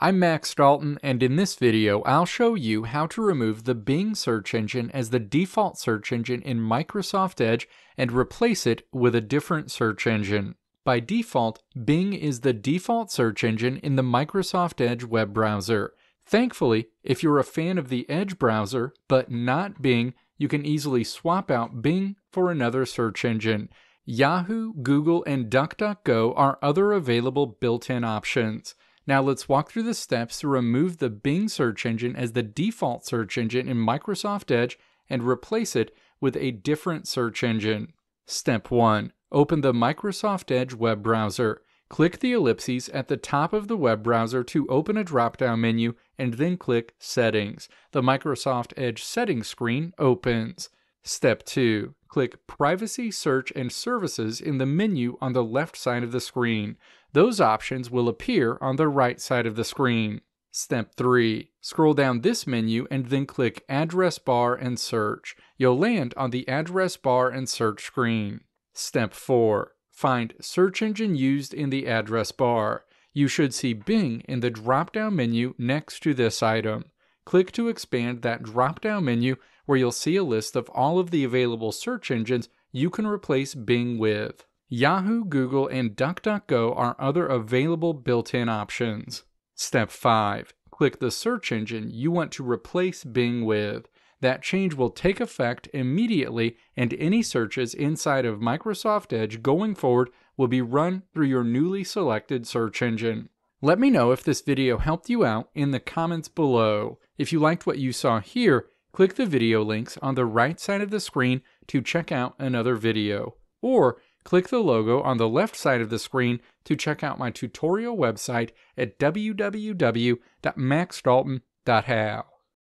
I'm Max Dalton, and in this video I'll show you how to remove the Bing search engine as the default search engine in Microsoft Edge and replace it with a different search engine. By default, Bing is the default search engine in the Microsoft Edge web browser. Thankfully, if you're a fan of the Edge browser but not Bing, you can easily swap out Bing for another search engine. Yahoo, Google, and DuckDuckGo are other available built-in options. Now let's walk through the steps to remove the Bing search engine as the default search engine in Microsoft Edge and replace it with a different search engine. Step 1. Open the Microsoft Edge web browser. Click the ellipses at the top of the web browser to open a drop-down menu and then click Settings. The Microsoft Edge settings screen opens. Step 2. Click Privacy, Search, and Services in the menu on the left side of the screen. Those options will appear on the right side of the screen. Step 3. Scroll down this menu and then click Address Bar and Search. You'll land on the Address Bar and Search screen. Step 4. Find Search Engine Used in the address bar. You should see Bing in the drop-down menu next to this item. Click to expand that drop-down menu where you'll see a list of all of the available search engines you can replace Bing with. Yahoo, Google, and DuckDuckGo are other available built-in options. Step 5. Click the search engine you want to replace Bing with. That change will take effect immediately, and any searches inside of Microsoft Edge going forward will be run through your newly selected search engine. Let me know if this video helped you out in the comments below. If you liked what you saw here, click the video links on the right side of the screen to check out another video. Or click the logo on the left side of the screen to check out my tutorial website at www.maxdalton.how.